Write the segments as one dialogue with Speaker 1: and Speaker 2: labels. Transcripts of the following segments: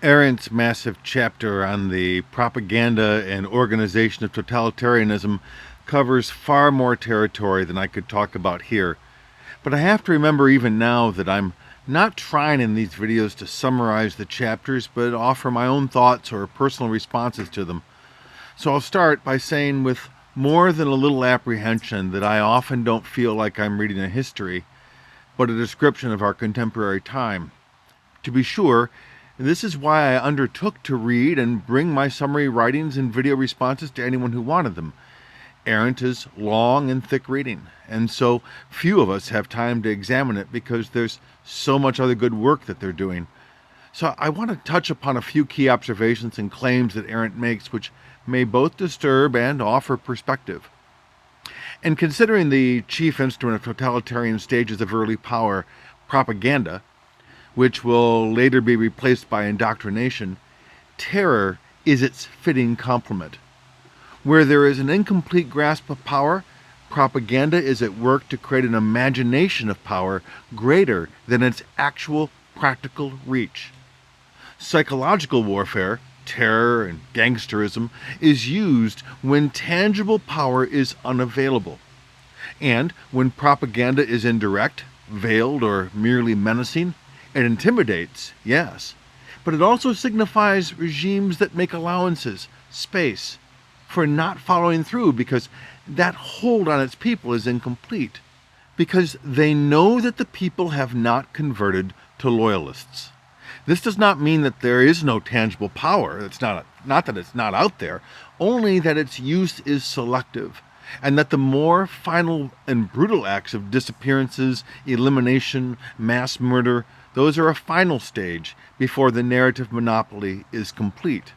Speaker 1: Arendt's massive chapter on the propaganda and organization of totalitarianism covers far more territory than I could talk about here. But I have to remember even now that I'm not trying in these videos to summarize the chapters, but offer my own thoughts or personal responses to them. So I'll start by saying with more than a little apprehension that I often don't feel like I'm reading a history, but a description of our contemporary time. To be sure, this is why I undertook to read and bring my summary writings and video responses to anyone who wanted them. Arendt is long and thick reading, and so few of us have time to examine it because there's so much other good work that they're doing. So I want to touch upon a few key observations and claims that Arendt makes, which may both disturb and offer perspective. And considering the chief instrument of totalitarian stages of early power, propaganda, which will later be replaced by indoctrination, terror is its fitting complement. Where there is an incomplete grasp of power, propaganda is at work to create an imagination of power greater than its actual practical reach. Psychological warfare, terror and gangsterism, is used when tangible power is unavailable. And when propaganda is indirect, veiled, or merely menacing, it intimidates, yes, but it also signifies regimes that make allowances, space, for not following through because that hold on its people is incomplete, because they know that the people have not converted to loyalists. This does not mean that there is no tangible power. It's not that it's not out there, only that its use is selective, and that the more final and brutal acts of disappearances, elimination, mass murder, those are a final stage before the narrative monopoly is complete.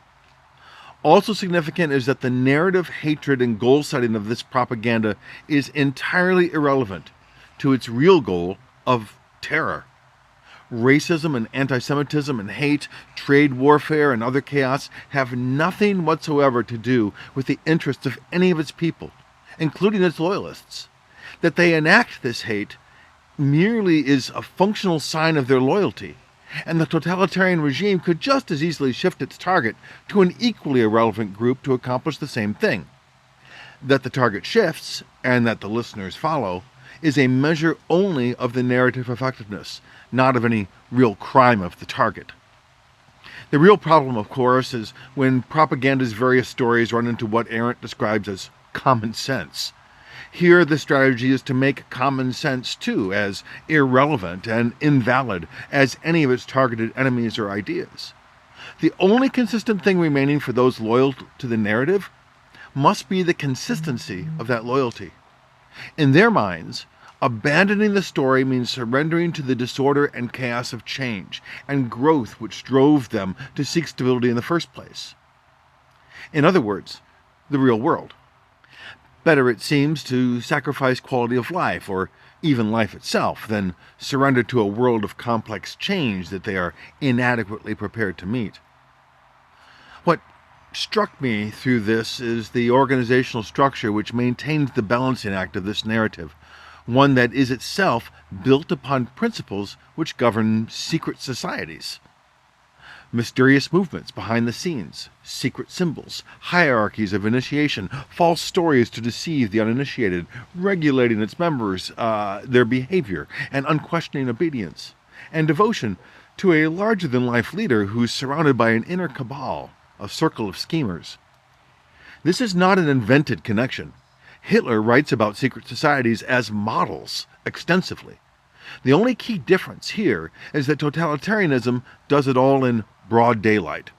Speaker 1: Also significant is that the narrative hatred and goal setting of this propaganda is entirely irrelevant to its real goal of terror. Racism and anti-Semitism and hate, trade warfare and other chaos have nothing whatsoever to do with the interests of any of its people, including its loyalists. That they enact this hate merely is a functional sign of their loyalty, and the totalitarian regime could just as easily shift its target to an equally irrelevant group to accomplish the same thing. That the target shifts, and that the listeners follow, is a measure only of the narrative effectiveness, not of any real crime of the target. The real problem, of course, is when propaganda's various stories run into what Arendt describes as common sense. Here the strategy is to make common sense too as irrelevant and invalid as any of its targeted enemies or ideas. The only consistent thing remaining for those loyal to the narrative must be the consistency of that loyalty. In their minds, abandoning the story means surrendering to the disorder and chaos of change and growth which drove them to seek stability in the first place. In other words, the real world. Better, it seems, to sacrifice quality of life, or even life itself, than surrender to a world of complex change that they are inadequately prepared to meet. What struck me through this is the organizational structure which maintains the balancing act of this narrative, one that is itself built upon principles which govern secret societies. Mysterious movements behind the scenes, secret symbols, hierarchies of initiation, false stories to deceive the uninitiated, regulating its members, their behavior, and unquestioning obedience, and devotion to a larger-than-life leader who's surrounded by an inner cabal, a circle of schemers. This is not an invented connection. Hitler writes about secret societies as models extensively. The only key difference here is that totalitarianism does it all in broad daylight.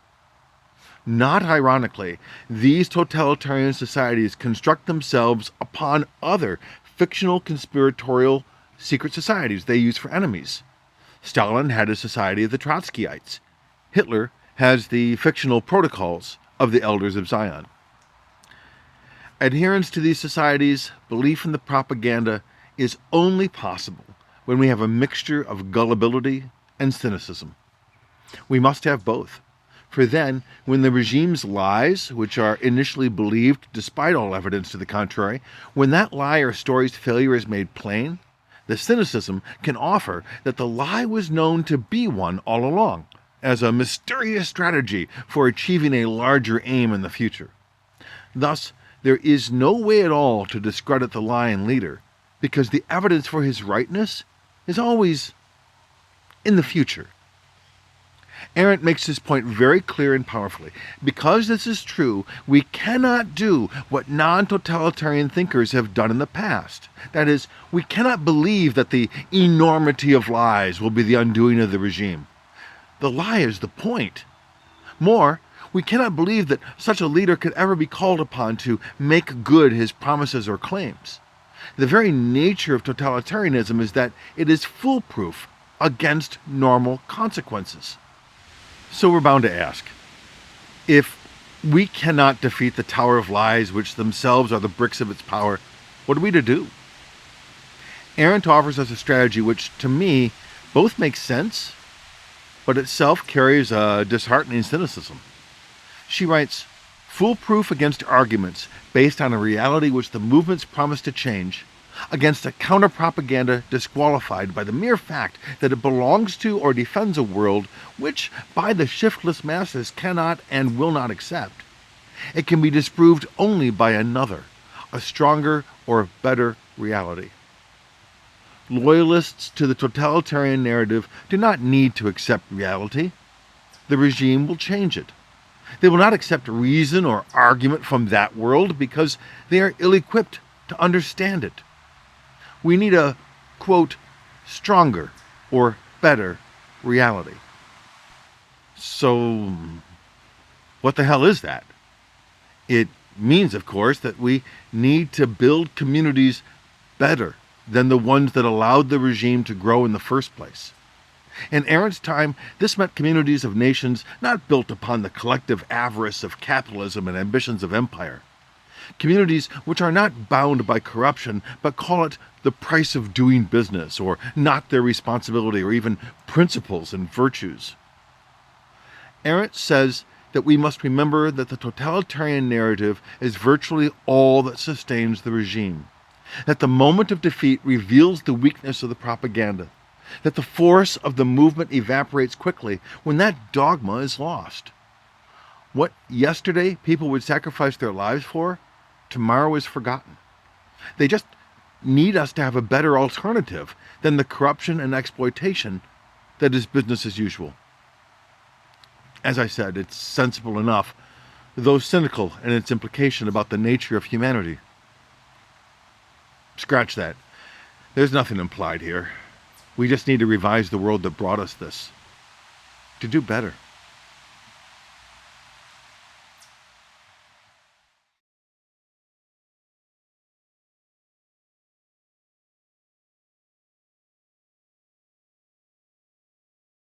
Speaker 1: Not ironically, these totalitarian societies construct themselves upon other fictional conspiratorial secret societies they use for enemies. Stalin had a society of the Trotskyites. Hitler has the fictional protocols of the Elders of Zion. Adherence to these societies, belief in the propaganda, is only possible when we have a mixture of gullibility and cynicism. We must have both, for then, when the regime's lies, which are initially believed despite all evidence to the contrary, when that lie or story's failure is made plain, the cynicism can offer that the lie was known to be one all along, as a mysterious strategy for achieving a larger aim in the future. Thus, there is no way at all to discredit the lion leader, because the evidence for his rightness is always in the future. Arendt makes this point very clear and powerfully. Because this is true, we cannot do what non-totalitarian thinkers have done in the past. That is, we cannot believe that the enormity of lies will be the undoing of the regime. The lie is the point. More, we cannot believe that such a leader could ever be called upon to make good his promises or claims. The very nature of totalitarianism is that it is foolproof against normal consequences. So we're bound to ask, if we cannot defeat the Tower of Lies, which themselves are the bricks of its power, what are we to do? Arendt offers us a strategy which, to me, both makes sense, but itself carries a disheartening cynicism. She writes, "Foolproof against arguments based on a reality which the movements promise to change, against a counter-propaganda disqualified by the mere fact that it belongs to or defends a world which, by the shiftless masses, cannot and will not accept. It can be disproved only by another, a stronger or better reality." Loyalists to the totalitarian narrative do not need to accept reality. The regime will change it. They will not accept reason or argument from that world because they are ill-equipped to understand it. We need a, quote, stronger or better reality. So, what the hell is that? It means, of course, that we need to build communities better than the ones that allowed the regime to grow in the first place. In Arendt's time, this meant communities of nations not built upon the collective avarice of capitalism and ambitions of empire. Communities which are not bound by corruption, but call it the price of doing business, or not their responsibility, or even principles and virtues. Arendt says that we must remember that the totalitarian narrative is virtually all that sustains the regime, that the moment of defeat reveals the weakness of the propaganda, that the force of the movement evaporates quickly when that dogma is lost. What yesterday people would sacrifice their lives for, tomorrow is forgotten. They just need us to have a better alternative than the corruption and exploitation that is business as usual. As I said, it's sensible enough, though cynical in its implication about the nature of humanity. Scratch that. There's nothing implied here. We just need to revise the world that brought us this, to do better.